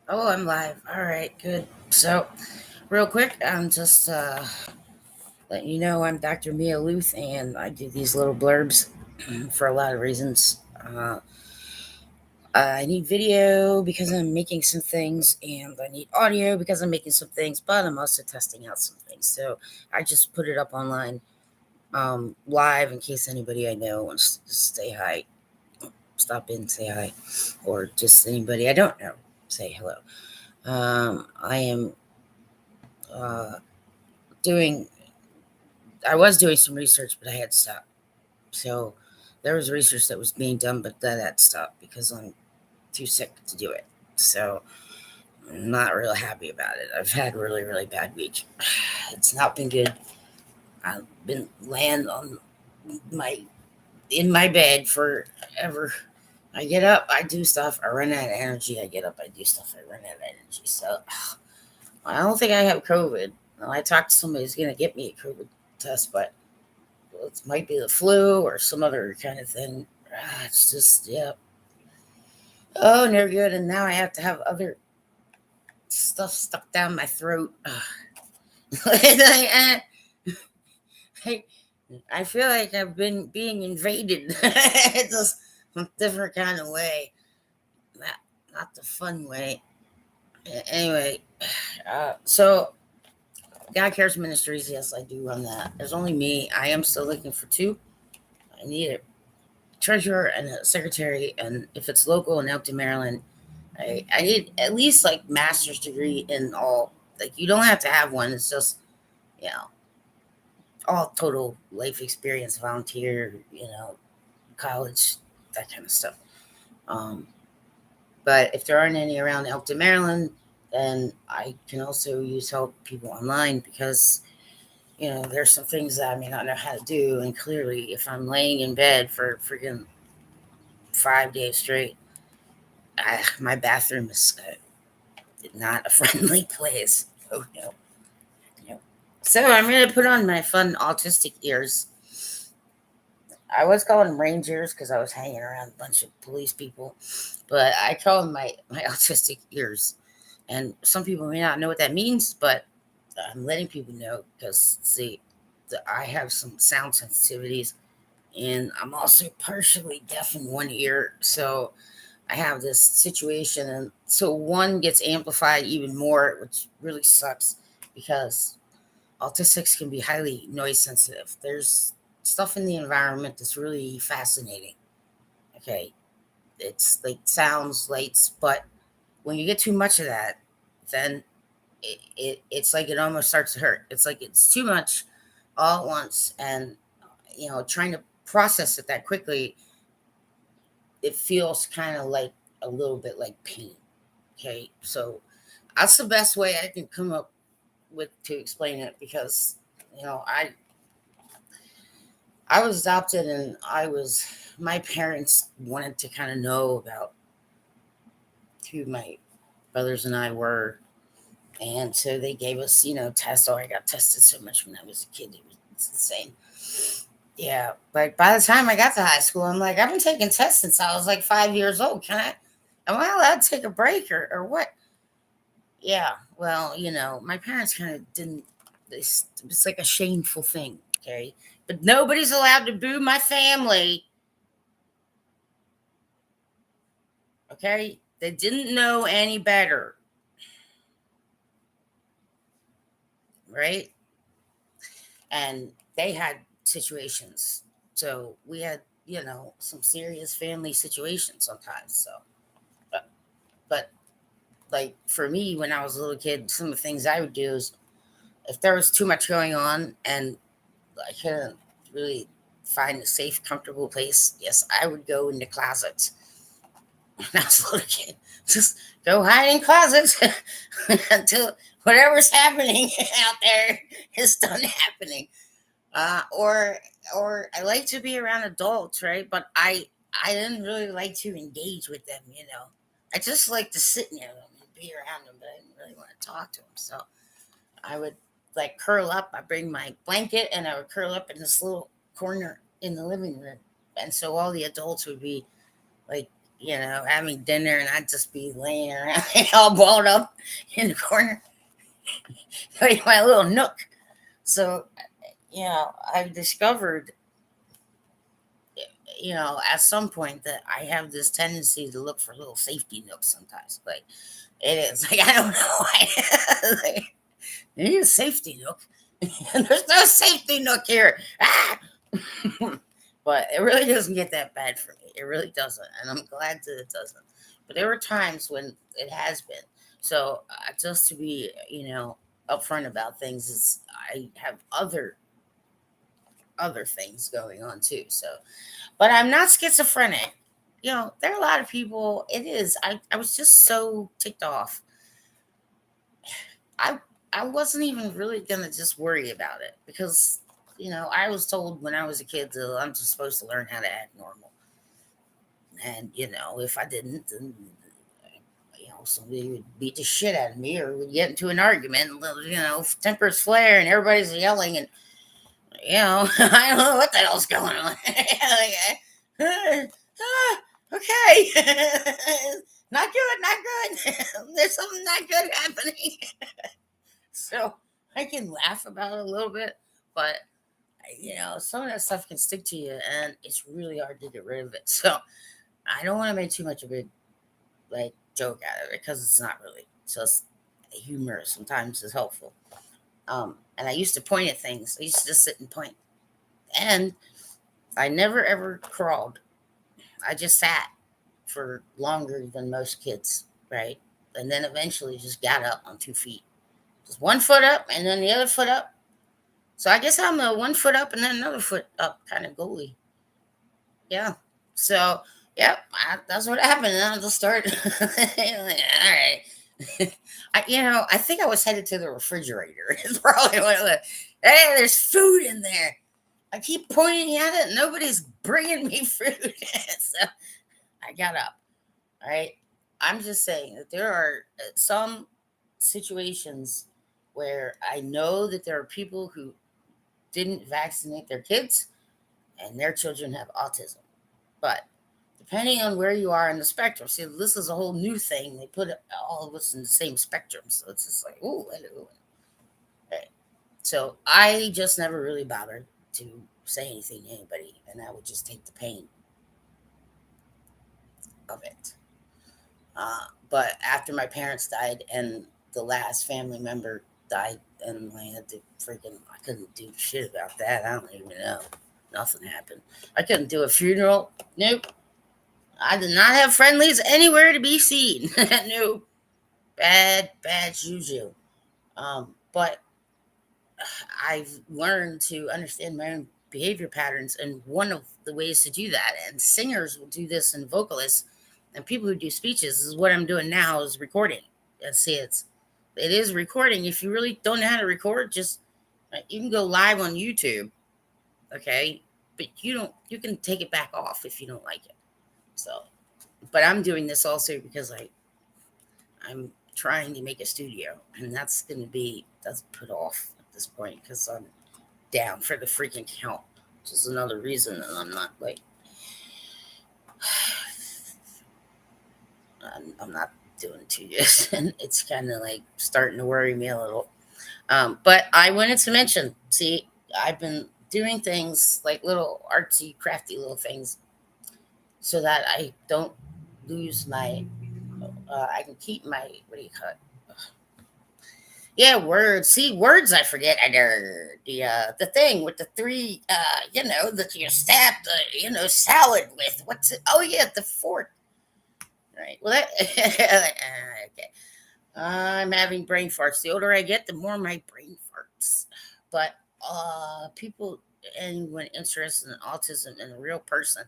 Oh, I'm live. All right, good. So, real quick, I'm just letting you know I'm Dr. Mia Lueth, and I do these little blurbs for a lot of reasons. I need video because I'm making some things, and I need audio because I'm making some things, but I'm also testing out some things. So, I just put it up online live in case anybody I know wants to say hi, stop in, say hi, or just anybody I don't know, say hello. I am uh, doing I was doing some research, but I had stopped. So there was research that was being done, but that had stopped because I'm too sick to do it. So I'm not real happy about it. I've had really, really bad week. It's not been good. I've been laying on my in my bed forever. I get up, I do stuff, I run out of energy. I get up, I do stuff, I run out of energy. So I don't think I have COVID. Well, I talked to somebody who's gonna get me a COVID test, but it might be the flu or some other kind of thing. It's just, yeah. Oh, and they're good. And now I have to have other stuff stuck down my throat. I, I, I feel like I've been being invaded. It's just a different kind of way. Not, not the fun way. Anyway, so God Cares Ministries, yes, I do run that. There's only me. I am still looking for two. I need a treasurer and a secretary, and if it's local in Elkton, Maryland, I need at least like master's degree in all. Like you don't have to have one. It's just you know all total life experience, volunteer, college, that kind of stuff. Um, but if there aren't any around Elkton, Maryland, then I can also use help people online because there's some things that I may not know how to do, and clearly, if I'm laying in bed for freaking 5 days straight, my bathroom is not a friendly place. Oh no. No. So I'm gonna put on my fun autistic ears. I was calling them rangers because I was hanging around a bunch of police people, but I call them my autistic ears. And some people may not know what that means, but I'm letting people know because see, I have some sound sensitivities, and I'm also partially deaf in one ear, so I have this situation, and so one gets amplified even more, which really sucks because autistics can be highly noise sensitive. There's stuff in the environment that's really fascinating. Okay, it's like sounds, lights, but when you get too much of that, then it's like it almost starts to hurt. It's like it's too much all at once, and trying to process it that quickly, it feels kind of like a little bit like pain. Okay, so that's the best way I can come up with to explain it because you know I I was adopted, and my parents wanted to kind of know about who my brothers and I were. And so they gave us, tests. Oh, I got tested so much when I was a kid. It's insane. Yeah. But by the time I got to high school, I'm like, I've been taking tests since I was like 5 years old. Am I allowed to take a break or what? Yeah. Well, my parents kind of didn't, it's like a shameful thing. Okay. But nobody's allowed to boo my family. Okay. They didn't know any better. Right. And they had situations. So we had, some serious family situations sometimes. So, but, but like for me, when I was a little kid, some of the things I would do is if there was too much going on and I couldn't really find a safe, comfortable place, yes, I would go into closets when I was a little kid. Just go hide in closets until whatever's happening out there is done happening. Or I like to be around adults, right? But I didn't really like to engage with them. I just like to sit near them and be around them, but I didn't really want to talk to them. So I would like curl up. I bring my blanket and I would curl up in this little corner in the living room, and so all the adults would be like having dinner, and I'd just be laying around all balled up in the corner, my little nook. So, I've discovered, at some point that I have this tendency to look for little safety nooks sometimes. Like, it is like, I don't know why. Like, you need a safety nook. There's no safety nook here. Ah! But it really doesn't get that bad for me. It really doesn't. And I'm glad that it doesn't. But there were times when it has been. So, just to be, upfront about things, is I have other things going on too. So, but I'm not schizophrenic. There are a lot of people. It is. I was just so ticked off. I I wasn't even really gonna just worry about it because I was told when I was a kid that I'm just supposed to learn how to act normal, and if I didn't, then somebody would beat the shit out of me or we'd get into an argument. And, tempers flare and everybody's yelling and I don't know what the hell's going on. Like, okay, not good, not good. There's something not good happening. So I can laugh about it a little bit, but some of that stuff can stick to you, and it's really hard to get rid of it. So I don't want to make too much of a like joke out of it because it's not really. Just humor sometimes is helpful. And I used to point at things. I used to just sit and point, and I never ever crawled. I just sat for longer than most kids, right? And then eventually just got up on 2 feet. Just one foot up and then the other foot up. So I guess I'm a 1 foot up and then another foot up kind of goalie. Yeah. So, yep, that's what happened. And I'll just start. All right. I think I was headed to the refrigerator. It's probably what it was. Hey, there's food in there. I keep pointing at it. Nobody's bringing me food. So I got up. All right. I'm just saying that there are some situations where I know that there are people who didn't vaccinate their kids and their children have autism. But depending on where you are in the spectrum, see, this is a whole new thing. They put all of us in the same spectrum. So it's just like, oh, hello. Right. So I just never really bothered to say anything to anybody, and I would just take the pain of it. But after my parents died and the last family member died, and I had to I couldn't do shit about that. I don't even know. Nothing happened. I couldn't do a funeral. Nope. I did not have friendlies anywhere to be seen. Nope. Bad, bad juju. But I've learned to understand my own behavior patterns, and one of the ways to do that, and singers will do this, and vocalists, and people who do speeches, is what I'm doing now is recording. See, it is recording. If you really don't know how to record, just you can go live on YouTube, okay? But you can take it back off if you don't like it. So, but I'm doing this also because I'm trying to make a studio, and that's put off at this point because I'm down for the freaking count, which is another reason that I'm not like I'm not doing too good, and it's kind of like starting to worry me a little. But I wanted to mention, see, I've been doing things like little artsy, crafty little things so that I don't lose my. I can keep my what do you call it? Yeah, words. See, words I forget. The thing with the three, that you stab the salad with. What's it? Oh yeah, the fork. Right. Well, that okay. I'm having brain farts. The older I get, the more my brain farts. But people, anyone interested in autism and a real person,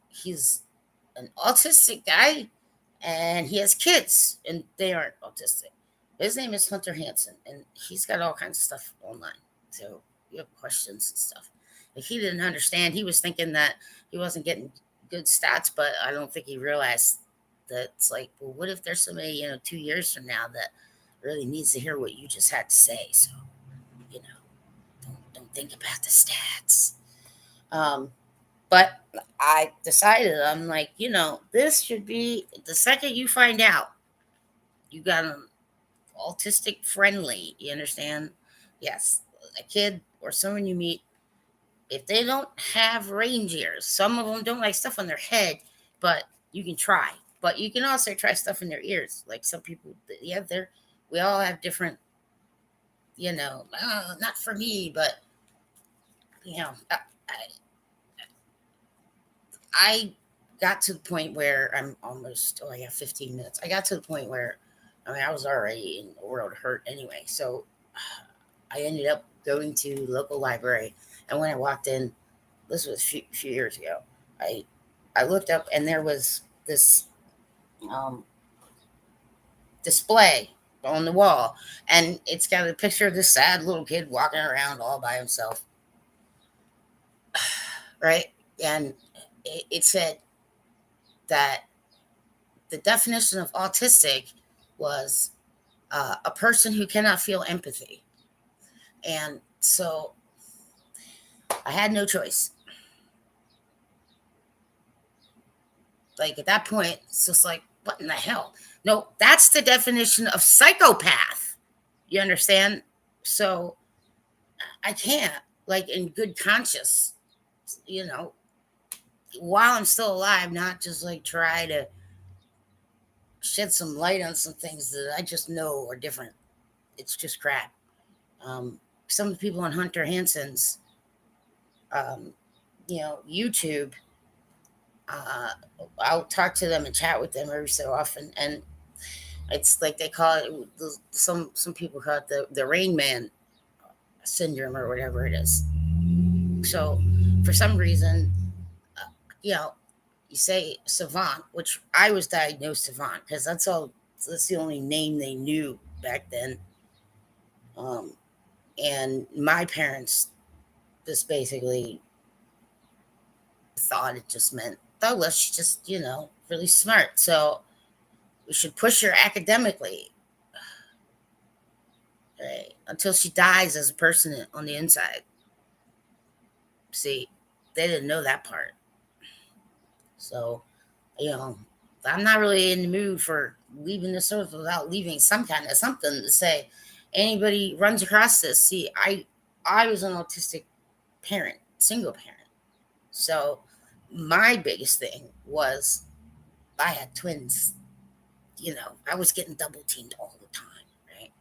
he's an autistic guy, and he has kids, and they aren't autistic. His name is Hunter Hansen, and he's got all kinds of stuff online. So you have questions and stuff. If he didn't understand, he was thinking that he wasn't getting good stats, but I don't think he realized that it's like, well, what if there's somebody, 2 years from now that really needs to hear what you just had to say? So, don't think about the stats. Um, but I decided, I'm like, this should be the second you find out you got an autistic friendly, you understand? Yes, a kid or someone you meet, if they don't have range ears, some of them don't like stuff on their head, but you can try. But you can also try stuff in their ears. Like some people, yeah, we all have different, not for me, but, you know, I, I got to the point where I'm almost, oh, I got 15 minutes. I got to the point where, I mean, I was already in the world hurt anyway. So I ended up going to the local library. And when I walked in, this was a few years ago, I, I looked up and there was this um, display on the wall. And it's got a picture of this sad little kid walking around all by himself. Right. And it said that the definition of autistic was a person who cannot feel empathy. And so I had no choice. Like at that point, it's just like, what in the hell? No, that's the definition of psychopath. You understand? So I can't, like, in good conscience, you know, while I'm still alive, not just like try to shed some light on some things that I just know are different. It's just crap. Some of the people on Hunter Hansen's, um, YouTube, uh, I'll talk to them and chat with them every so often, and it's like they call it. Some people call it the Rain Man syndrome or whatever it is. So for some reason, uh, you know, you say savant, which I was diagnosed savant because that's all. That's the only name they knew back then. Um, and my parents just basically thought it just meant, oh, well, she's just, really smart. So we should push her academically, right? Until she dies as a person on the inside. See, they didn't know that part. So, you know, I'm not really in the mood for leaving this earth without leaving some kind of something to say. Anybody runs across this, see, I was an autistic parent, single parent. So my biggest thing was I had twins. I was getting double teamed all the time, right?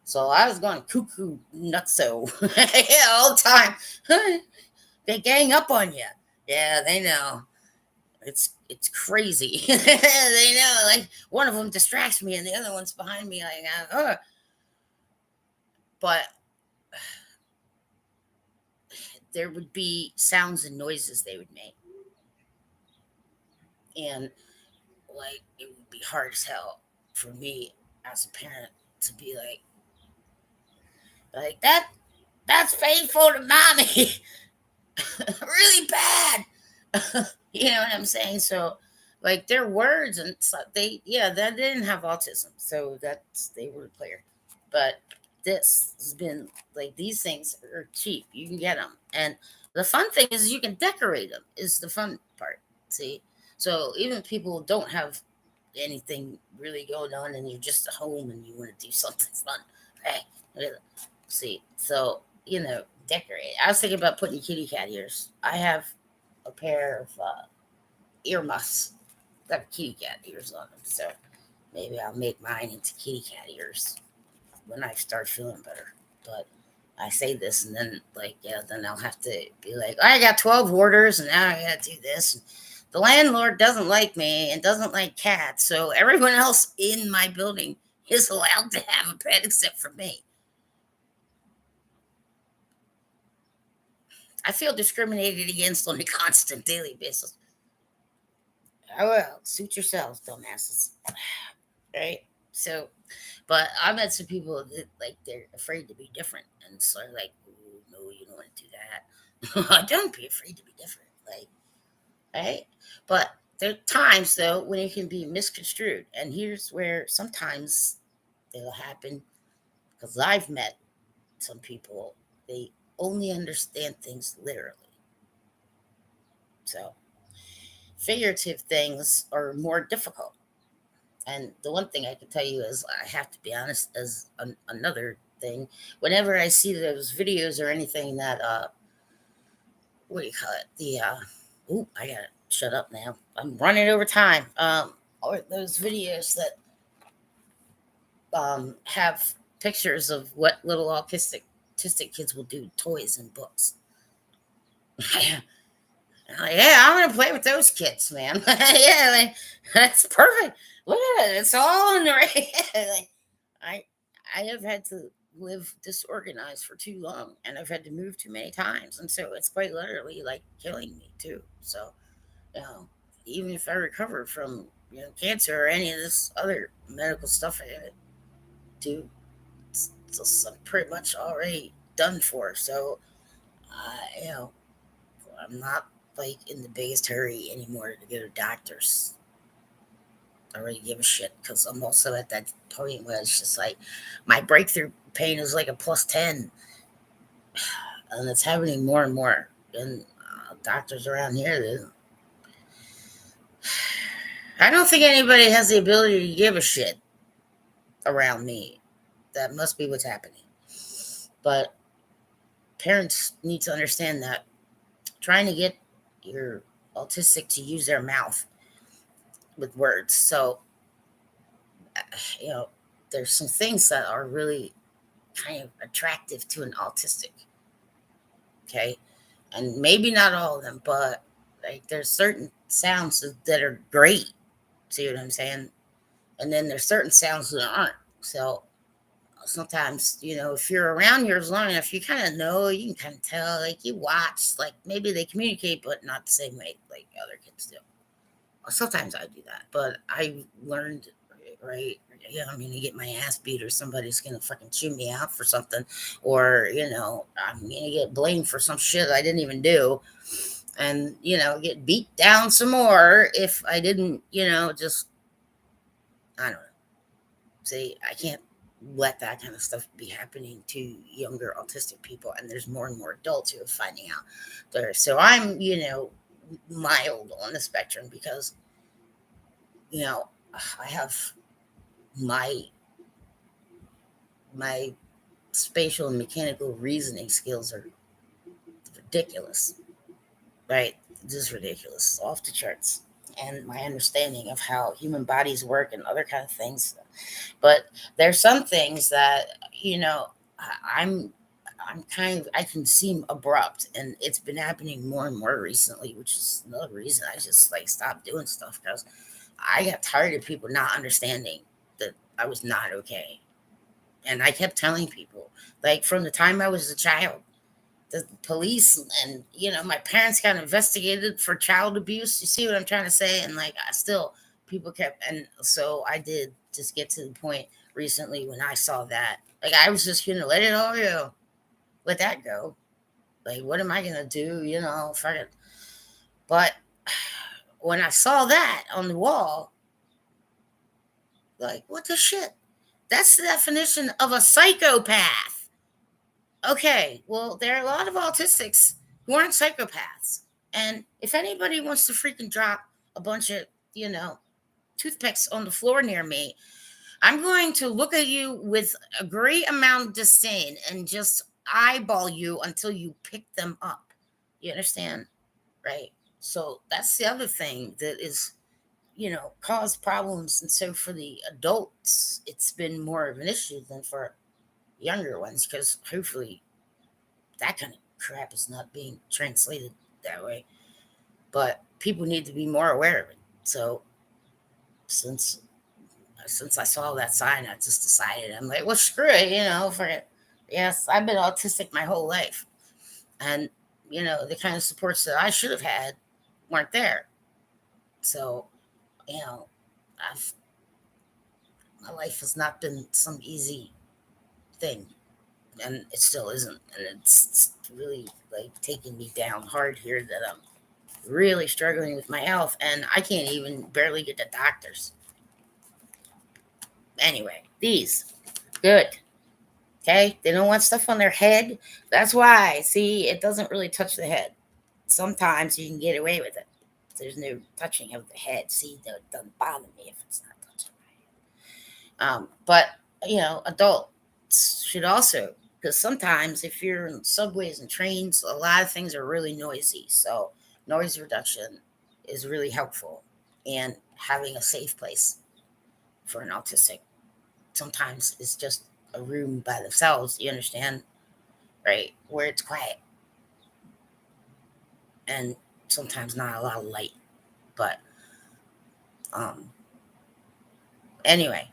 So I was going cuckoo nutso all the time. They gang up on you. Yeah, they know. It's crazy. They know. Like one of them distracts me, and the other one's behind me. Like, but there would be sounds and noises they would make, and like it would be hard as hell for me as a parent to be like that. That's painful to mommy. Really bad. You know what I'm saying? So, like their words and stuff, they didn't have autism, so that's they were clear. But this has been like these things are cheap. You can get them, and the fun thing is you can decorate them. Is the fun part. See, so even if people don't have anything really going on, and you're just at home and you want to do something fun, hey, see, so decorate. I was thinking about putting kitty cat ears. I have a pair of earmuffs that have kitty cat ears on them, so maybe I'll make mine into kitty cat ears when I start feeling better. But I say this, and then then I'll have to be like, I got 12 orders, and now I got to do this. And the landlord doesn't like me and doesn't like cats, so everyone else in my building is allowed to have a pet except for me. I feel discriminated against on a constant daily basis. Oh well, suit yourselves, dumbasses. Right? So, but I met some people that like they're afraid to be different, and so like, "Ooh, no, you don't want to do that. Don't be afraid to be different." Like, right? But there are times though when it can be misconstrued, and here's where sometimes it'll happen because I've met some people, they only understand things literally. So figurative things are more difficult. And the one thing I can tell you is, I have to be honest, as another thing, whenever I see those videos or anything that, what do you call it? I gotta shut up now. I'm running over time. Or those videos that have pictures of what little autistic kids will do, toys and books. Yeah, I'm gonna play with those kids, man. Yeah, like, that's perfect. Look at it; it's all in the right. Like, I, I have had to live disorganized for too long, and I've had to move too many times, and so it's quite literally like killing me too. So, you know, even if I recover from cancer or any of this other medical stuff I had to do, I'm pretty much already done for. So, you know, I'm not like in the biggest hurry anymore to go to doctors. I really give a shit because I'm also at that point where it's just like my breakthrough pain is like a +10, and it's happening more and more. And doctors around here, I don't think anybody has the ability to give a shit around me. That must be what's happening. But parents need to understand that trying to get your autistic to use their mouth with words. So, you know, there's some things that are really kind of attractive to an autistic. Okay. And maybe not all of them, but like there's certain sounds that are great. See what I'm saying? And then there's certain sounds that aren't. So sometimes, if you're around here long enough, you kind of know, you can kind of tell, like you watch, like maybe they communicate, but not the same way like other kids do. Sometimes I do that, but I learned, right? Yeah, I'm gonna get my ass beat, or somebody's gonna fucking chew me out for something, or I'm gonna get blamed for some shit I didn't even do, and get beat down some more if I didn't, just I don't know. See, I can't let that kind of stuff be happening to younger autistic people, and there's more and more adults who are finding out there. So I'm, mild on the spectrum because you know I have my my spatial and mechanical reasoning skills are ridiculous, right? Just ridiculous, off the charts. And my understanding of how human bodies work and other kind of things. But there's some things that I'm kind of, I can seem abrupt, and it's been happening more and more recently, which is another reason I just like stopped doing stuff, because I got tired of people not understanding that I was not okay. And I kept telling people, like from the time I was a child, the police and my parents got investigated for child abuse. You see what I'm trying to say? And like I still, people kept, and so I did just get to the point recently when I saw that, like I was just gonna let it all go, let that go. Like what am I gonna do? Fuck it. But when I saw that on the wall, like what the shit? That's the definition of a psychopath. Okay, well, there are a lot of autistics who aren't psychopaths. And if anybody wants to freaking drop a bunch of, toothpicks on the floor near me, I'm going to look at you with a great amount of disdain and just eyeball you until you pick them up. You understand? Right? So that's the other thing that is, caused problems. And so for the adults, it's been more of an issue than for younger ones, because hopefully that kind of crap is not being translated that way. But people need to be more aware of it. So since I saw that sign, I just decided, I'm like, well, screw it, forget. Yes, I've been autistic my whole life, and the kind of supports that I should have had weren't there. So you know, I've my life has not been some easy thing, and it still isn't, and it's really like taking me down hard here, that I'm really struggling with my health, and I can't even barely get to doctors. Anyway, these good. Okay, they don't want stuff on their head. That's why. See, it doesn't really touch the head. Sometimes you can get away with it. There's no touching of the head. See, that it doesn't bother me if it's not touching my head. But adults should also, because sometimes if you're in subways and trains, a lot of things are really noisy. So noise reduction is really helpful, and having a safe place for an autistic. Sometimes it's just a room by themselves. You understand, right? Where it's quiet and sometimes not a lot of light. But um, anyway,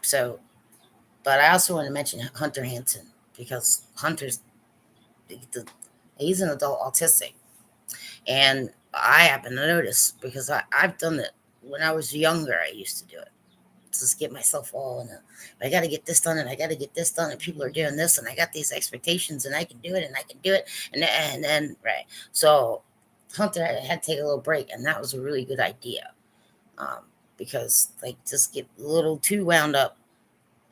so but I also want to mention Hunter Hansen because he's an adult autistic, and I happen to notice because I've done it when I was younger. I used to do it. Just get myself all in I got to get this done and I got to get this done and people are doing this and I got these expectations and I can do it and I can do it and then right. So Hunter had to take a little break, and that was a really good idea, um, because like just get a little too wound up,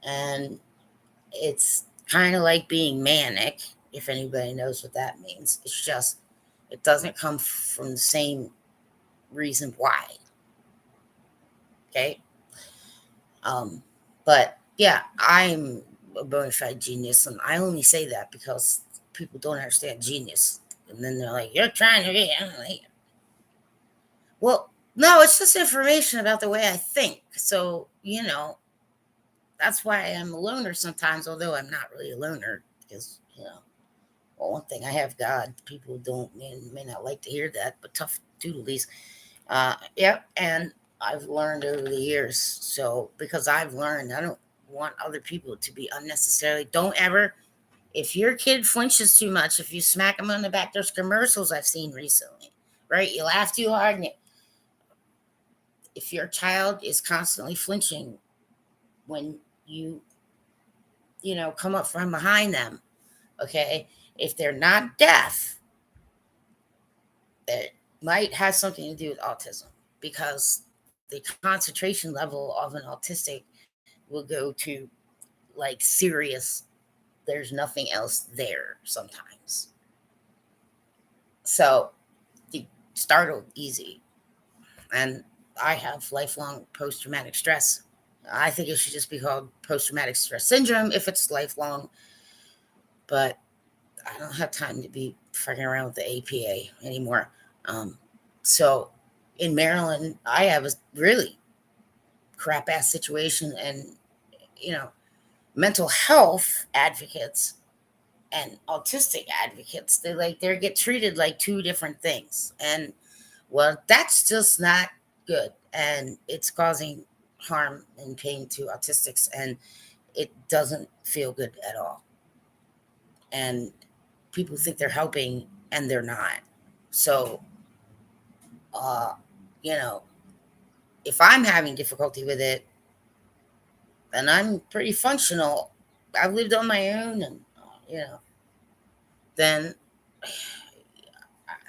and it's kind of like being manic. If anybody knows what that means, it's just it doesn't come from the same reason why. Okay. Um, but yeah, I'm a bona fide genius, and I only say that because people don't understand genius, and then they're like, "You're trying to be." I'm like, well, no, it's just information about the way I think. So that's why I'm a loner sometimes, although I'm not really a loner because well, one thing I have God. People don't may not like to hear that, but tough doodlies. Yep, and I've learned over the years. So because I've learned, I don't want other people to be unnecessarily. Don't ever, if your kid flinches too much, if you smack them on the back, there's commercials I've seen recently, right? You laugh too hard, and if your child is constantly flinching when come up from behind them, okay, if they're not deaf, it might have something to do with autism, because the concentration level of an autistic will go to like serious, there's nothing else there sometimes. So the startled easy. And I have lifelong post traumatic stress. I think it should just be called post traumatic stress syndrome if it's lifelong, but I don't have time to be fucking around with the APA anymore. Um, so in Maryland, I have a really crap ass situation, and you know, mental health advocates and autistic advocates, they get treated like two different things, and well, that's just not good, and it's causing harm and pain to autistics, and it doesn't feel good at all, and people think they're helping and they're not. So uh you know if I'm having difficulty with it and I'm pretty functional, I've lived on my own, and you know then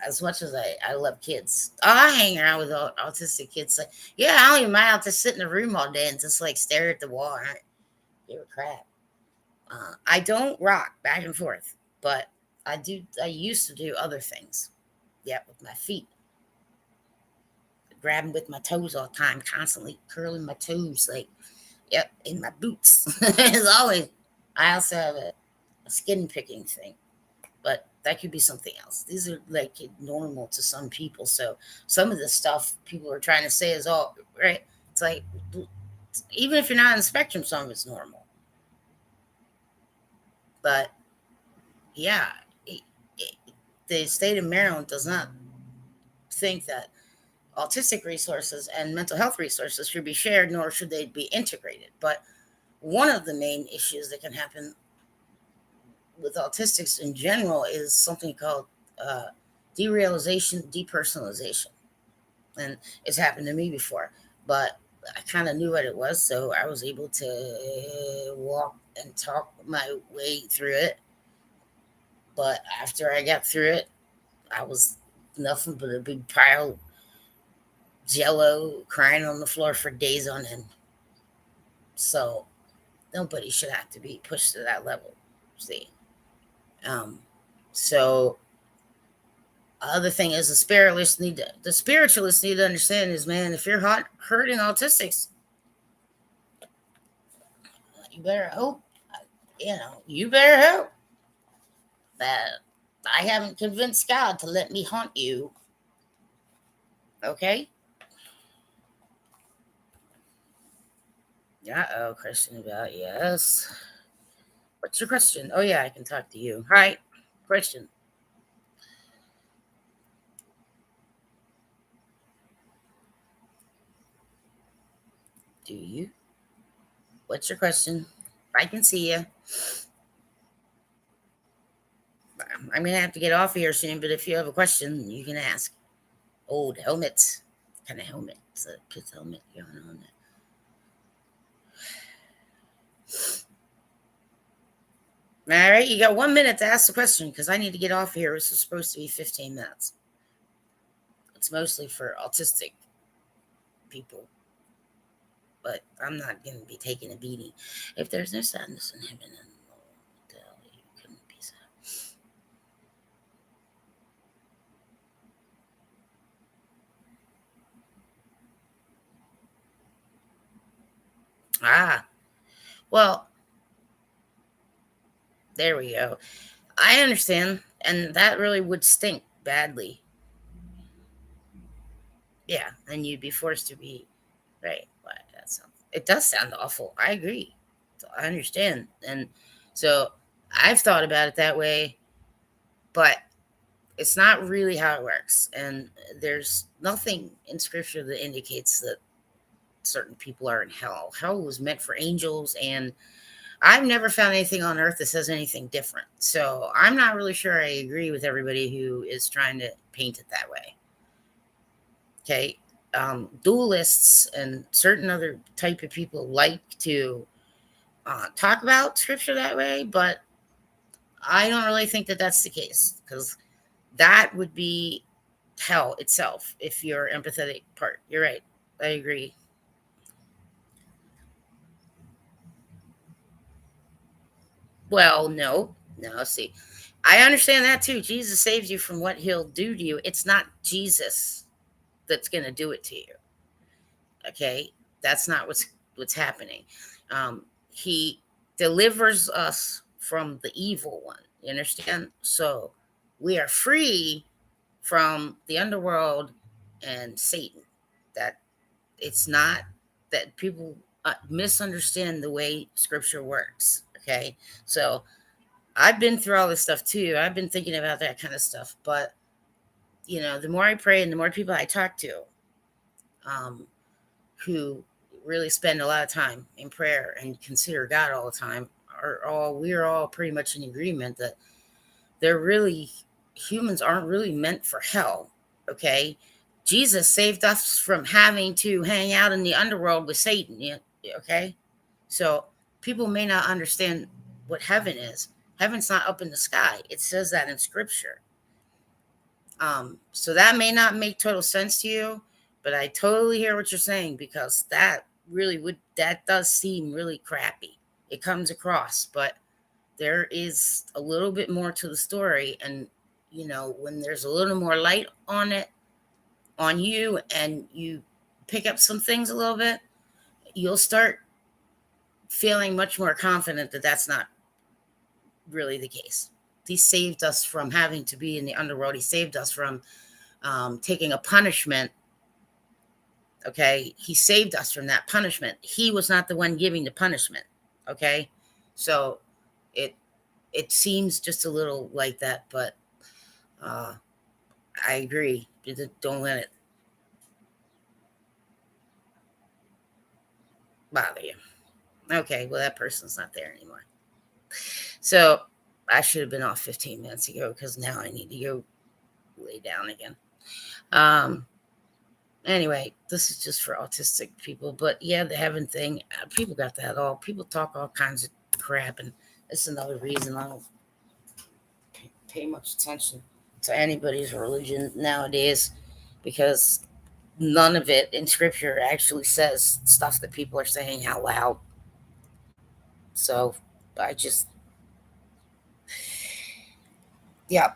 as much as I love kids, I hang around with autistic kids. Like, yeah, I don't even mind. I'll just sit in the room all day and just like stare at the wall and give a crap. I don't rock back and forth, but I do. I used to do other things. Yeah, with my feet, grabbing with my toes all the time, constantly curling my toes, like yep, in my boots. As always, I also have a skin picking thing, but that could be something else. These are like normal to some people. So some of the stuff people are trying to say is all right. It's like even if you're not on the spectrum, some of it's normal. But yeah, it, it, the state of Maryland does not think that autistic resources and mental health resources should be shared, nor should they be integrated. But one of the main issues that can happen with autistics in general is something called uh, derealization, depersonalization. And it's happened to me before, but I kind of knew what it was, so I was able to walk and talk my way through it. But after I got through it, I was nothing but a big pile of jello crying on the floor for days on end. So nobody should have to be pushed to that level. See, um, so Other thing is the spiritualists need to understand is, man, if you're hurting autistics, you better hope, you better hope that I haven't convinced God to let me haunt you. Okay? Question about yes. What's your question? Oh yeah, I can talk to you. Hi. Question. Do you? What's your question? I can see you. I'm gonna have to get off here soon, but if you have a question, you can ask. Old helmets. What kind of helmet? It's a kid's helmet going on there. All right, you got 1 minute to ask the question because I need to get off here. This is supposed to be 15 minutes. It's mostly for autistic people, but I'm not going to be taking a beating. If there's no sadness in heaven, then you couldn't be sad. Well, there we go. I understand, and that really would stink badly. Yeah, and you'd be forced to be right. Well, it does sound awful. I agree. So I understand, and so I've thought about it that way, but it's not really how it works. And there's nothing in scripture that indicates that certain people are in hell. Hell was meant for angels, and I've never found anything on earth that says anything different. So I'm not really sure I agree with everybody who is trying to paint it that way. Okay. Dualists and certain other type of people like to talk about scripture that way, but I don't really think that that's the case because that would be hell itself if you're empathetic part. You're right. I agree. Well, no, no. See, I understand that too. Jesus saves you from what he'll do to you. It's not Jesus that's going to do it to you. Okay, that's not what's happening. He delivers us from the evil one. You understand? So we are free from the underworld and Satan. That it's not that people misunderstand the way Scripture works. Okay, so I've been through all this stuff too. I've been thinking about that kind of stuff, but the more I pray and the more people I talk to, um, who really spend a lot of time in prayer and consider God all the time, we're all pretty much in agreement that they're really humans aren't really meant for hell. Okay, Jesus saved us from having to hang out in the underworld with Satan. Yeah, okay, so people may not understand what heaven is. Heaven's not up in the sky. It says that in Scripture. So that may not make total sense to you, but I totally hear what you're saying because that does seem really crappy. It comes across, but there is a little bit more to the story. And, when there's a little more light on it, on you, and you pick up some things a little bit, you'll start feeling much more confident that that's not really the case. He saved us from having to be in the underworld. He saved us from taking a punishment. Okay, he saved us from that punishment. He was not the one giving the punishment. Okay, so it it seems just a little like that, but uh, I agree. Don't let it bother you. Okay, well that person's not there anymore. So I should have been off 15 minutes ago because now I need to go lay down again. Um, Anyway, this is just for autistic people. But yeah, the heaven thing, people got that all. People talk all kinds of crap, and that's another reason I don't pay much attention to anybody's religion nowadays because none of it in scripture actually says stuff that people are saying out loud. So I just, yeah.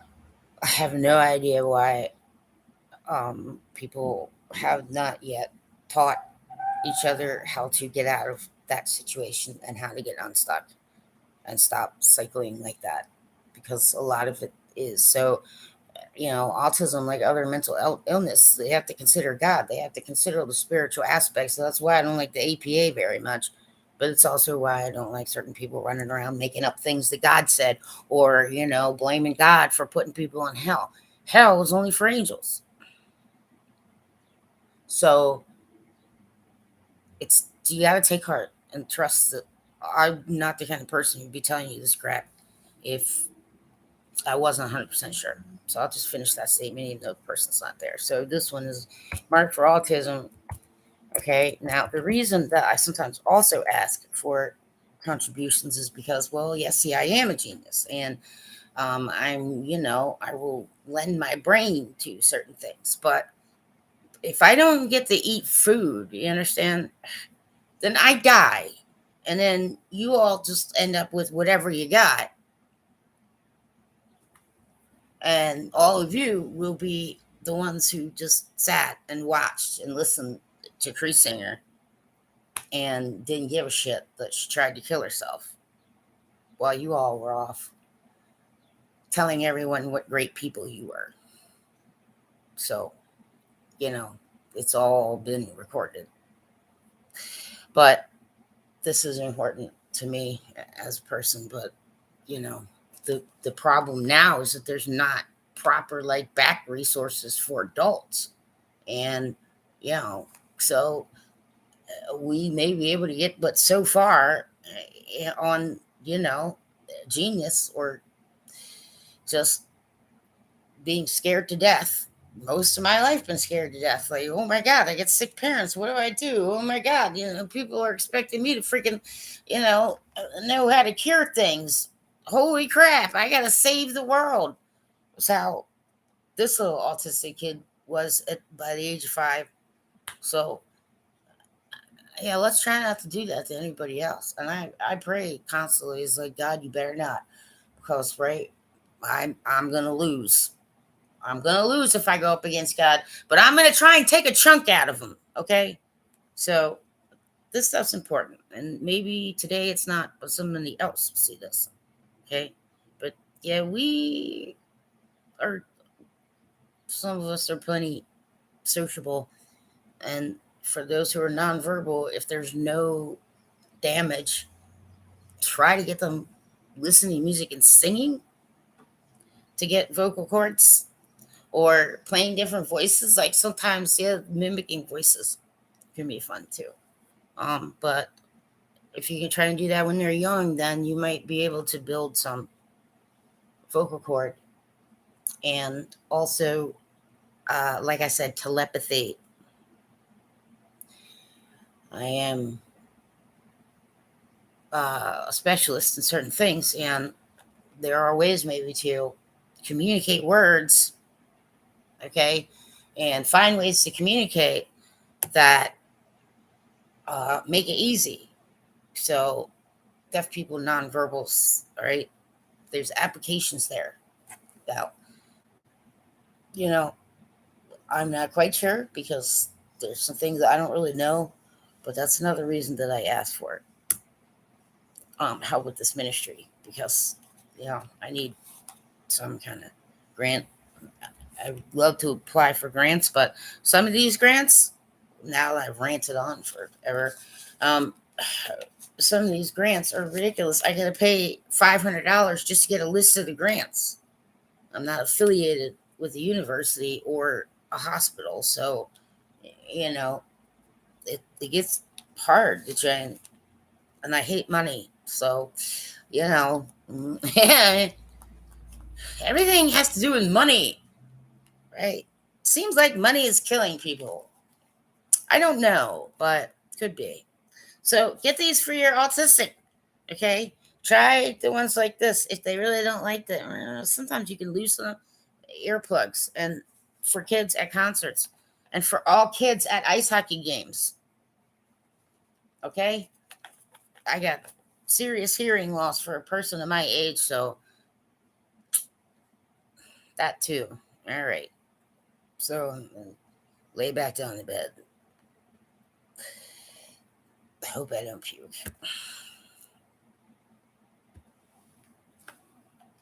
I have no idea why people have not yet taught each other how to get out of that situation and how to get unstuck and stop cycling like that, because a lot of it is so. Autism, like other mental illness, they have to consider God. They have to consider the spiritual aspects. So that's why I don't like the APA very much. But it's also why I don't like certain people running around making up things that God said, or, blaming God for putting people in hell. Hell is only for angels. So you got to take heart and trust that I'm not the kind of person who'd be telling you this crap if I wasn't 100% sure. So I'll just finish that statement even though the person's not there. So this one is marked for autism. Okay. Now, the reason that I sometimes also ask for contributions is because, well, yes, see, I am a genius. And I will lend my brain to certain things. But if I don't get to eat food, you understand, then I die. And then you all just end up with whatever you got. And all of you will be the ones who just sat and watched and listened to Creasesinger and didn't give a shit that she tried to kill herself while you all were off telling everyone what great people you were. So, you know, it's all been recorded. But this is important to me as a person. But, the problem now is that there's not proper, like, back resources for adults. And, you know, so we may be able to get, but so far on, genius or just being scared to death. Most of my life been scared to death. Like, oh my God, I get sick parents. What do I do? Oh my God, people are expecting me to freaking, know how to cure things. Holy crap, I gotta save the world. That's how this little autistic kid was by the age of 5. So yeah, let's try not to do that to anybody else. And I pray constantly, it's like, God, you better not, because right, I'm gonna lose. I'm gonna lose if I go up against God, but I'm gonna try and take a chunk out of him. Okay, so this stuff's important, and maybe today it's not, but somebody else will see this. Okay, but yeah, we are. Some of us are plenty sociable, and for those who are nonverbal, if there's no damage, try to get them listening to music and singing to get vocal cords, or playing different voices. Like sometimes, yeah, mimicking voices can be fun too. But if you can try and do that when they're young, then you might be able to build some vocal cord. And also, like I said, telepathy. I am a specialist in certain things, and there are ways maybe to communicate words, okay, and find ways to communicate that make it easy. So, deaf people, nonverbals, all right, there's applications there. Now, you know, I'm not quite sure because there's some things that I don't really know, but that's another reason that I asked for it. Help with this ministry because, I need some kind of grant. I would love to apply for grants, but some of these grants, now that I've ranted on forever, um, some of these grants are ridiculous. I got to pay $500 just to get a list of the grants. I'm not affiliated with a university or a hospital, so you know it gets hard to try and I hate money. So everything has to do with money, right? Seems like money is killing people. I don't know, but could be. So get these for your autistic, okay? Try the ones like this. If they really don't like them, sometimes you can loosen earplugs, and for kids at concerts, and for all kids at ice hockey games. Okay, I got serious hearing loss for a person of my age, so That too. All right. So lay back down in bed. I hope I don't puke.